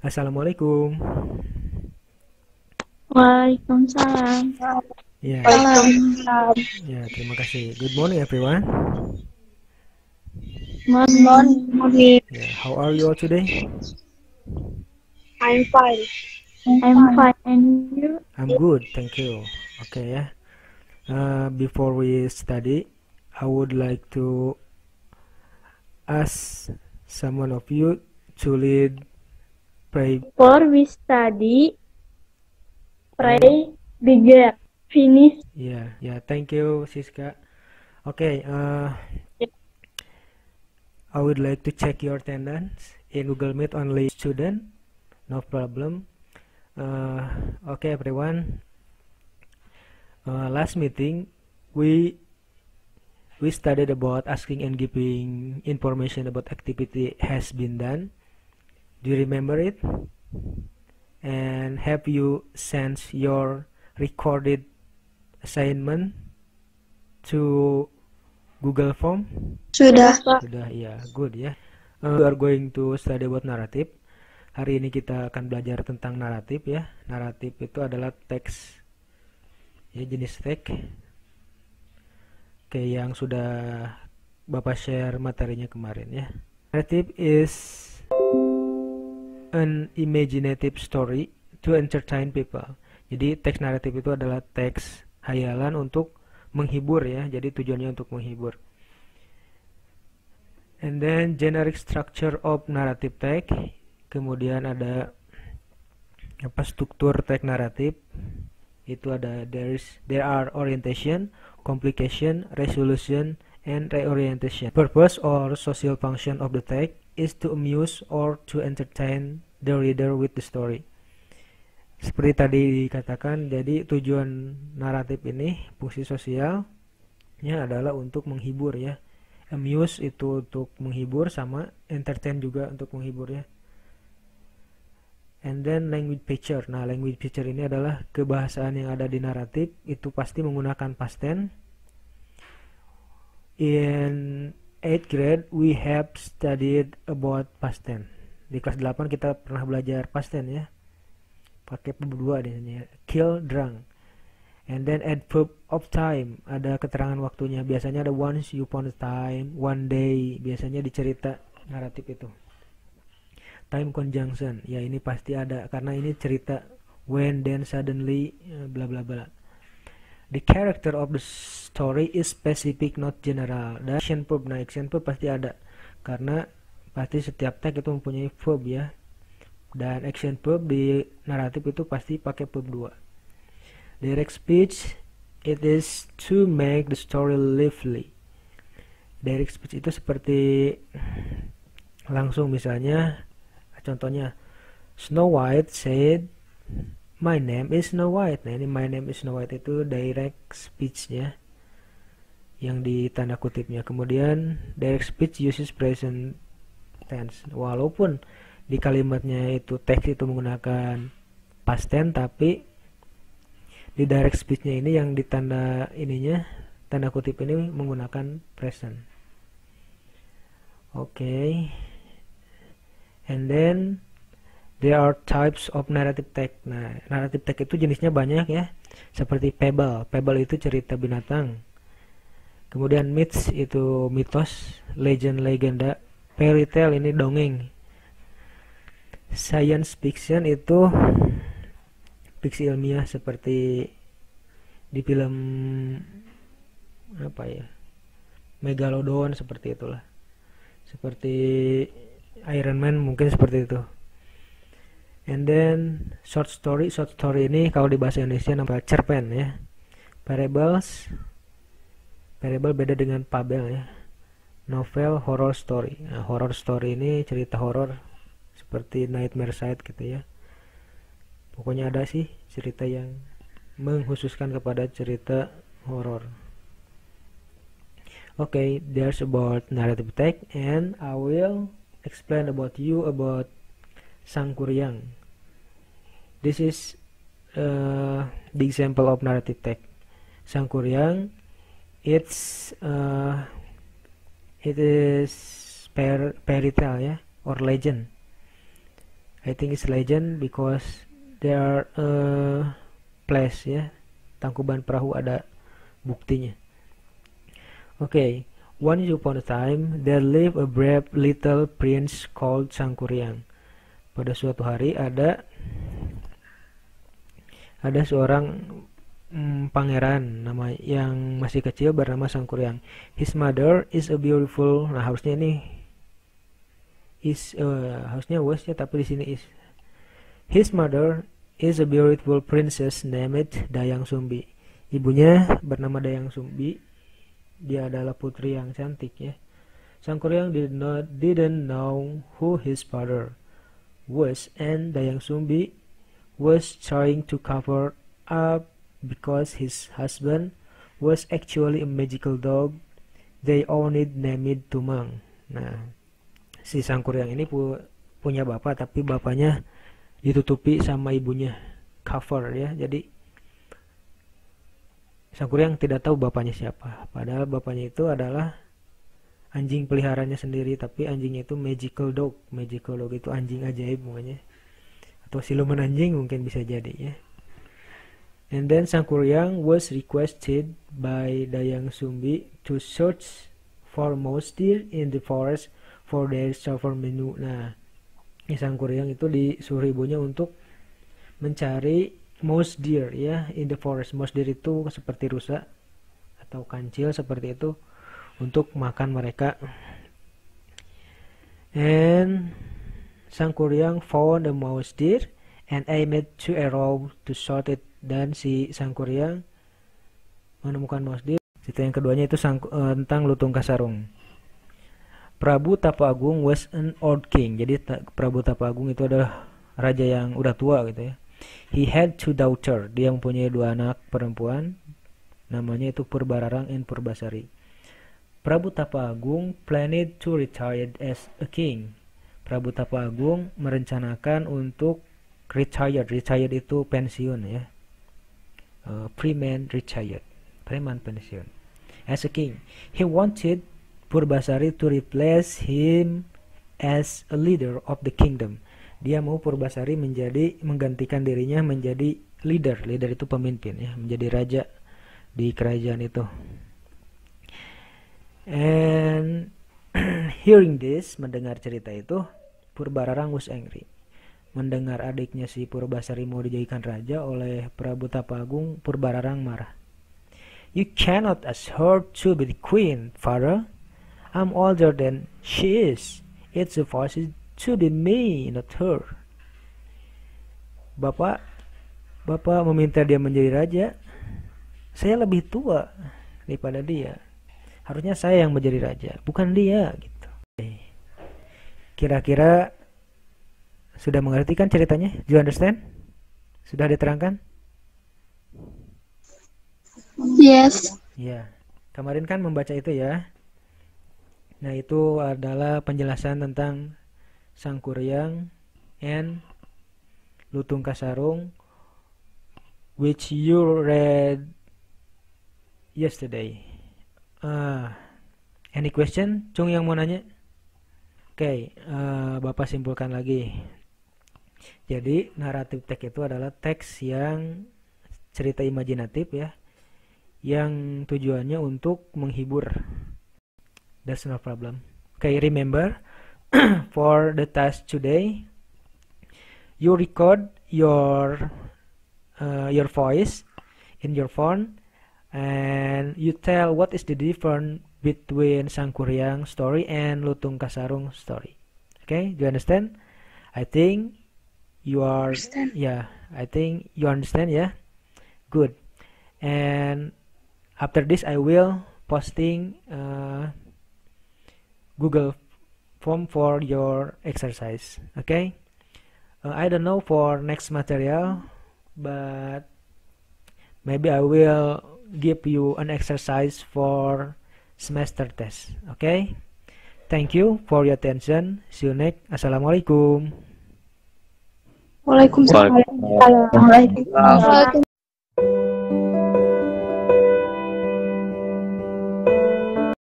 Assalamualaikum. Waalaikumsalam. Ya, Waalaikumsalam. ya, terima kasih. Good morning, everyone. Morning. Morning. Yeah, how are you all today? I'm fine. I'm fine. And you? I'm good, thank you. Okay, yeah. Before we study, I would like to ask someone of you to lead pray. Before we study, pray bigger. Finish. Yeah, thank you, Siska. Okay, I would like to check your attendance in Google Meet only student. No problem. Okay, everyone. Last meeting we studied about asking and giving information about activity has been done. Do you remember it? And have you sent your recorded assignment to Google Form? Sudah. Sudah, ya, good ya. We are going to study about narrative. Hari ini kita akan belajar tentang naratif ya. Naratif itu adalah teks, ya, jenis teks. Oke, yang sudah Bapak share materinya kemarin ya. Narrative is an imaginative story to entertain people. Jadi teks naratif itu adalah teks hayalan untuk menghibur ya. Jadi tujuannya untuk menghibur. And then generic structure of narrative text. Kemudian ada struktur teks naratif. Itu ada there are orientation, complication, resolution, and reorientation. Purpose or social function of the text is to amuse or to entertain the reader with the story. Seperti tadi dikatakan, jadi tujuan naratif ini, fungsi sosialnya adalah untuk menghibur ya. Amuse itu untuk menghibur, sama entertain juga untuk menghibur ya. And then language feature. Nah, language feature ini adalah kebahasaan yang ada di naratif, itu pasti menggunakan past tense. In 8th grade we have studied about past tense. Di kelas 8 kita pernah belajar past tense ya. Pakai verb 2 di sini ya. Kill, drunk. And then add verb of time, ada keterangan waktunya. Biasanya ada once upon a time, one day, biasanya di cerita naratif itu. Time conjunction, ya ini pasti ada karena ini cerita when, then, suddenly, bla bla bla. The character of the story is specific, not general. Dan action verb, nah action verb pasti ada karena pasti setiap teks itu mempunyai verb ya. Dan action verb di naratif itu pasti pakai verb 2. Direct speech, it is to make the story lively. Direct speech itu seperti langsung, misalnya contohnya Snow White said my name is Snow White. Nah ini my name is Snow White itu direct speech-nya yang di tanda kutipnya. Kemudian direct speech uses present tense. Walaupun di kalimatnya itu teks itu menggunakan past tense, tapi di direct speech-nya ini yang di tanda ininya, tanda kutip ini menggunakan present. Okay. And then there are types of narrative text. Nah, narrative text itu jenisnya banyak ya. Seperti fable. Fable itu cerita binatang. Kemudian myths itu mitos, legend legenda, fairy tale ini dongeng. Science fiction itu fiksi ilmiah seperti di film apa ya? Megalodon, seperti itulah. Seperti Iron Man mungkin seperti itu. And then short story ini kalau di bahasa Indonesia namanya cerpen ya. Parable beda dengan fable ya. Novel, horror story. Nah, horror story ini cerita horor seperti Nightmare Side gitu ya. Pokoknya ada sih cerita yang mengkhususkan kepada cerita horor. Okay, there's about narrative text, and I will explain about Sangkuriang. This is the example of narrative text. Sangkuriang, it is fairy tale ya, or legend. I think it's legend because there are place ya. Tangkuban Perahu ada buktinya. Okay. Once upon a time, there lived a brave little prince called Sangkuriang. Pada suatu hari ada seorang pangeran nama yang masih kecil bernama Sangkuriang. His mother is a beautiful. Nah, harusnya ini is harusnya was ya, tapi di sini is. His mother is a beautiful princess named Dayang Sumbi. Ibunya bernama Dayang Sumbi. Dia adalah putri yang cantik ya. Sangkuriang didn't know who his father was, and Dayang Sumbi was trying to cover up because his husband was actually a magical dog they owned named Tumang. Nah, si Sangkuriang ini punya bapak, tapi bapaknya ditutupi sama ibunya, cover ya. Jadi Sangkuriang tidak tahu bapaknya siapa, padahal bapaknya itu adalah anjing peliharanya sendiri, tapi anjingnya itu magical dog. Magical dog itu anjing ajaib mukanya, atau siluman anjing mungkin bisa jadi ya. And then Sangkuriang was requested by Dayang Sumbi to search for mouse deer in the forest for their supper menu. Nah, Sangkuriang itu disuruh ibunya untuk mencari mouse deer ya in the forest. Mouse deer itu seperti rusa atau kancil seperti itu untuk makan mereka. And Sangkuriang found a mouse deer and aimed to arrow to shot it. Dan si Sangkuriang menemukan mouse deer. Cerita yang keduanya itu tentang Lutung Kasarung. Prabu Tapaagung was an old king. Jadi Prabu Tapaagung itu adalah raja yang udah tua gitu ya. He had two daughters. Dia mempunyai dua anak perempuan. Namanya itu Purbararang and Purbasari. Prabu Tapaagung planned to retire as a king. Prabu Tapaagung merencanakan untuk retired. Retired itu pensiun ya. Preman retired. Preman pensiun. As a king. He wanted Purbasari to replace him as a leader of the kingdom. Dia mau Purbasari menggantikan dirinya menjadi leader. Leader itu pemimpin ya, menjadi raja di kerajaan itu. And hearing this, mendengar cerita itu, Purbararang was angry. Mendengar adiknya si Purbasari mau dijadikan raja oleh Prabu Tapaagung, Purbararang marah. You cannot ask her to be the queen, father. I'm older than she is. It's supposed to be me, not her. Bapak meminta dia menjadi raja. Saya lebih tua daripada dia. Harusnya saya yang menjadi raja, bukan dia gitu. Kira-kira sudah mengerti kan ceritanya? Do you understand? Sudah diterangkan? Yes. Ya, kemarin kan membaca itu ya. Nah, itu adalah penjelasan tentang Sangkuriang and Lutung Kasarung which you read yesterday. Any question? Cung yang mau nanya? Oke, Bapak simpulkan lagi. Jadi naratif teks itu adalah teks yang cerita imajinatif ya, yang tujuannya untuk menghibur. That's no problem. Okay, remember for the task today, you record your voice in your phone and you tell what is the difference between Sangkuriang story and Lutung Kasarung story. Okay, do you understand? I think you are. Yeah, I think you understand. Yeah, good. And after this, I will posting Google form for your exercise. Okay. I don't know for next material, but maybe I will give you an exercise for semester test. Okay. Thank you for your attention. See you next. Assalamualaikum. Waalaikumsalam. Waalaikumsalam. Waalaikumsalam.